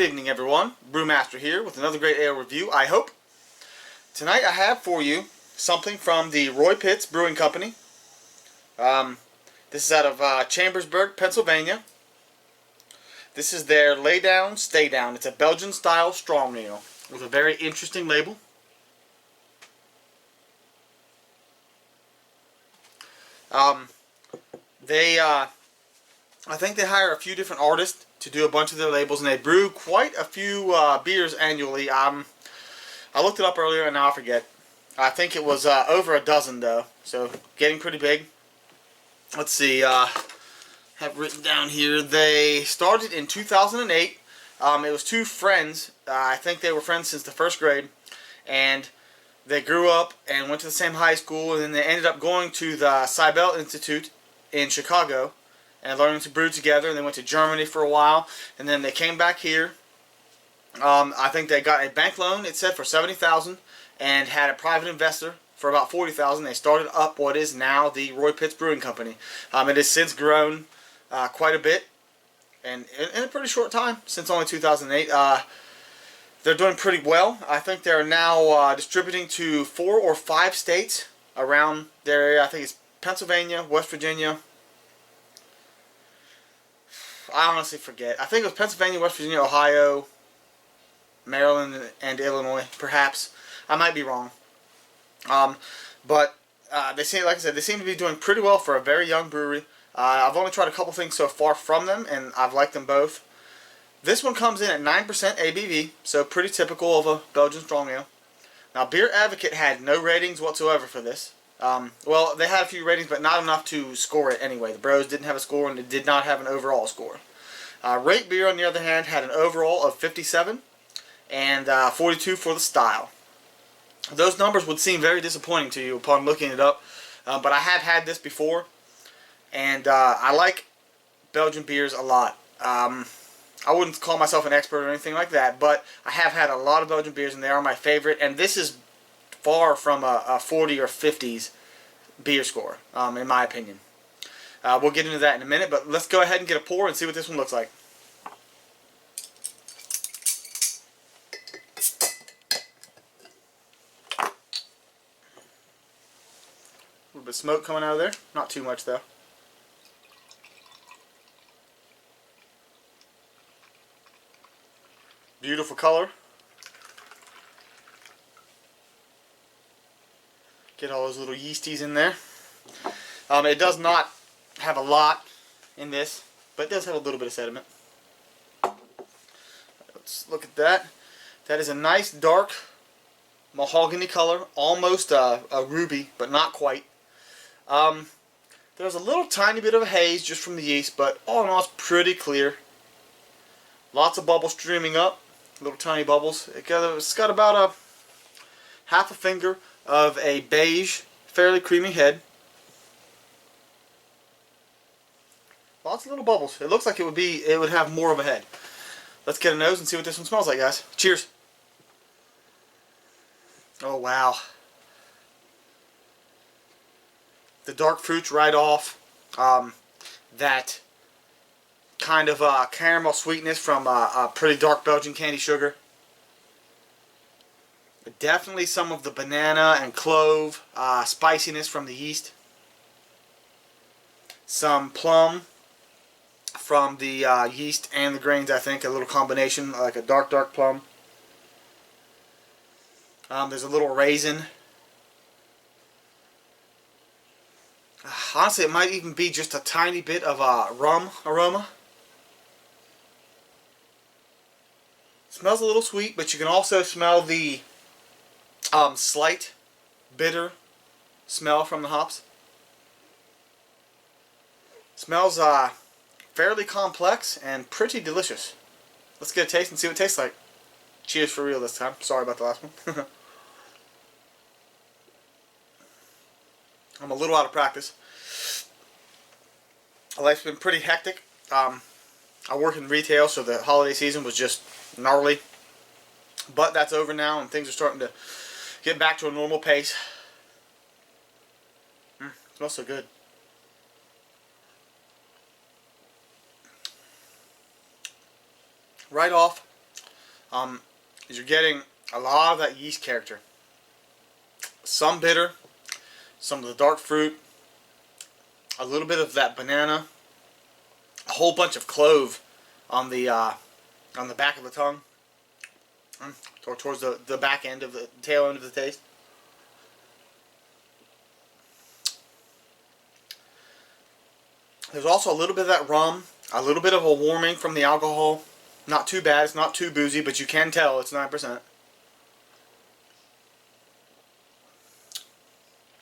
evening, everyone. Brewmaster here with another great ale review, I hope. Tonight I have for you something from the Pitz Brewing Company. This is out of Chambersburg, Pennsylvania. This is their Lay Down, Stay Down. It's a Belgian style strong ale with a very interesting label. I think they hire a few different artists to do a bunch of their labels, and they brew quite a few beers annually. I looked it up earlier and now I forget. I think it was over a dozen though, so getting pretty big. Let's see, have written down here, they started in 2008. It was two friends. I think they were friends since the first grade, and they grew up and went to the same high school, and then they ended up going to the Cybele Institute in Chicago and learning to brew together. And they went to Germany for a while, and then they came back here. I think they got a bank loan, it said, for $70,000, and had a private investor for about $40,000. They started up what is now the Pitz Brewing Company. It has since grown quite a bit, and in a pretty short time, since only 2008. They're doing pretty well. I think they're now distributing to 4 or 5 states around their area. I think it's Pennsylvania, West Virginia. I honestly forget. I think it was Pennsylvania, West Virginia, Ohio, Maryland, and Illinois, perhaps. I might be wrong. But they seem, like I said, they seem to be doing pretty well for a very young brewery. I've only tried a couple things so far from them, and I've liked them both. This one comes in at 9% ABV, so pretty typical of a Belgian strong ale. Now, Beer Advocate had no ratings whatsoever for this. Well, they had a few ratings, but not enough to score it anyway. The Bros didn't have a score, and it did not have an overall score. Rate Beer, on the other hand, had an overall of 57 and 42 for the style. Those numbers would seem very disappointing to you upon looking it up, but I have had this before, and I like Belgian beers a lot. I wouldn't call myself an expert or anything like that, but I have had a lot of Belgian beers, and they are my favorite, and this is far from a 40 or 50s beer score, in my opinion. We'll get into that in a minute, but let's go ahead and get a pour and see what this one looks like. A little bit of smoke coming out of there, not too much though. Beautiful color. Get all those little yeasties in there. It does not have a lot in this, but it does have a little bit of sediment. Let's look at that. That is a nice dark mahogany color, almost a ruby, but not quite. There's a little tiny bit of a haze just from the yeast, but all in all, it's pretty clear. Lots of bubbles streaming up. Little tiny bubbles. It's got about a half a finger of a beige, fairly creamy head. Lots of little bubbles. It looks like it would have more of a head. Let's get a nose and see what this one smells like, guys. Cheers. Oh wow. The dark fruits right off. That kind of caramel sweetness from a pretty dark Belgian candy sugar. But definitely some of the banana and clove spiciness from the yeast. Some plum from the yeast and the grains, I think. A little combination, like a dark plum. There's a little raisin. Honestly, it might even be just a tiny bit of rum aroma. Smells a little sweet, but you can also smell the slight bitter smell from the hops. Smells fairly complex and pretty delicious. Let's get a taste and see what it tastes like. Cheers for real this time. Sorry about the last one. I'm a little out of practice. Life's been pretty hectic. I work in retail, so the holiday season was just gnarly. But that's over now, and things are starting to get back to a normal pace. Smells so good. Right off, is you're getting a lot of that yeast character. Some bitter, some of the dark fruit, a little bit of that banana, a whole bunch of clove on the back of the tongue, towards the back end of the tail end of the taste. There's also a little bit of that rum, a little bit of a warming from the alcohol. Not too bad, it's not too boozy, but you can tell it's 9%.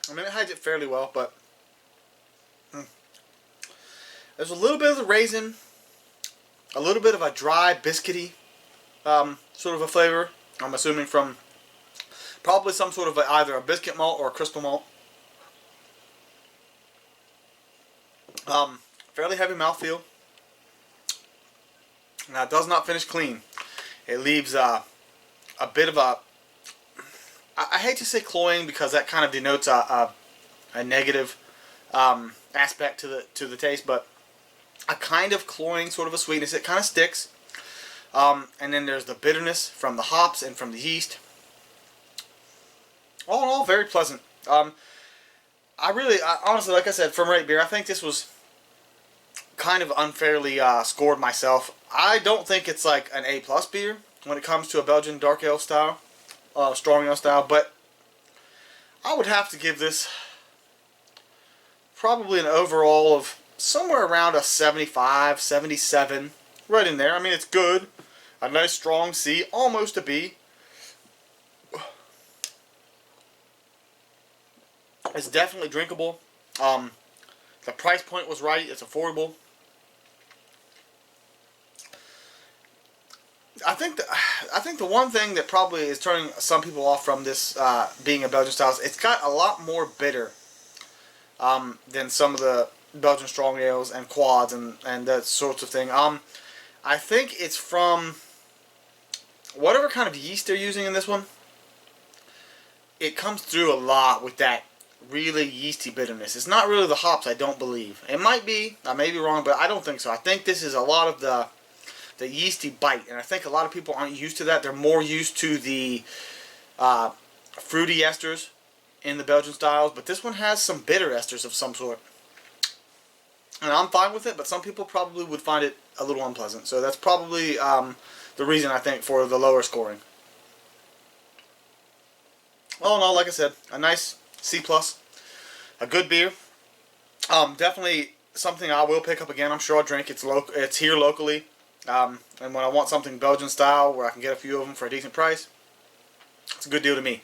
I mean, it hides it fairly well, but there's a little bit of the raisin, a little bit of a dry, biscuity sort of a flavor. I'm assuming from probably some sort of either a biscuit malt or a crystal malt. Fairly heavy mouthfeel. Now, it does not finish clean. It leaves a bit of a... I hate to say cloying because that kind of denotes a negative aspect to the taste, but a kind of cloying sort of a sweetness. It kind of sticks. And then there's the bitterness from the hops and from the yeast. All in all, very pleasant. Honestly, like I said, from Rate Beer, I think this was kind of unfairly scored myself. I don't think it's like an A+ beer when it comes to a Belgian dark ale style, strong ale style, but I would have to give this probably an overall of somewhere around a 75, 77, right in there. I mean, it's good. A nice strong C, almost a B. It's definitely drinkable. The price point was right. It's affordable. I think the one thing that probably is turning some people off from this being a Belgian style is it's got a lot more bitter than some of the Belgian strong ales and quads and that sorts of thing. I think it's from whatever kind of yeast they're using in this one. It comes through a lot with that really yeasty bitterness. It's not really the hops, I don't believe. It might be. I may be wrong, but I don't think so. I think this is a lot of the yeasty bite, and I think a lot of people aren't used to that. They're more used to the fruity esters in the Belgian styles, but this one has some bitter esters of some sort. And I'm fine with it, but some people probably would find it a little unpleasant. So that's probably the reason, I think, for the lower scoring. All in all, like I said, a nice C+, a good beer. Definitely something I will pick up again. I'm sure I'll drink. It's here locally. And when I want something Belgian style where I can get a few of them for a decent price, it's a good deal to me.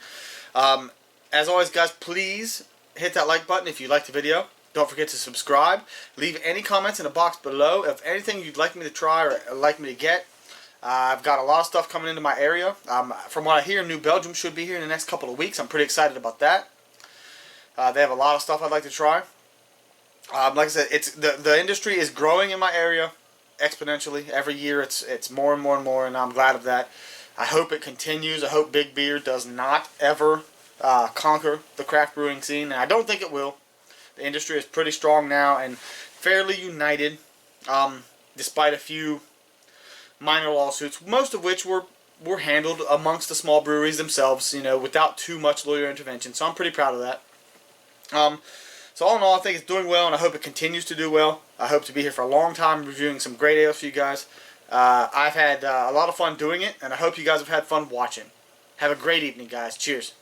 As always, guys, please hit that like button if you liked the video. Don't forget to subscribe. Leave any comments in the box below of anything you'd like me to try or like me to get. I've got a lot of stuff coming into my area. From what I hear, New Belgium should be here in the next couple of weeks. I'm pretty excited about that. They have a lot of stuff I'd like to try. Like I said, the industry is growing in my area exponentially. Every year it's more and more and more, and I'm glad of that. I hope it continues. I hope Big Beer does not ever conquer the craft brewing scene, and I don't think it will. The industry is pretty strong now and fairly united, despite a few minor lawsuits, most of which were handled amongst the small breweries themselves, without too much lawyer intervention. So I'm pretty proud of that. So all in all, I think it's doing well, and I hope it continues to do well. I hope to be here for a long time reviewing some great ales for you guys. I've had a lot of fun doing it, and I hope you guys have had fun watching. Have a great evening, guys. Cheers.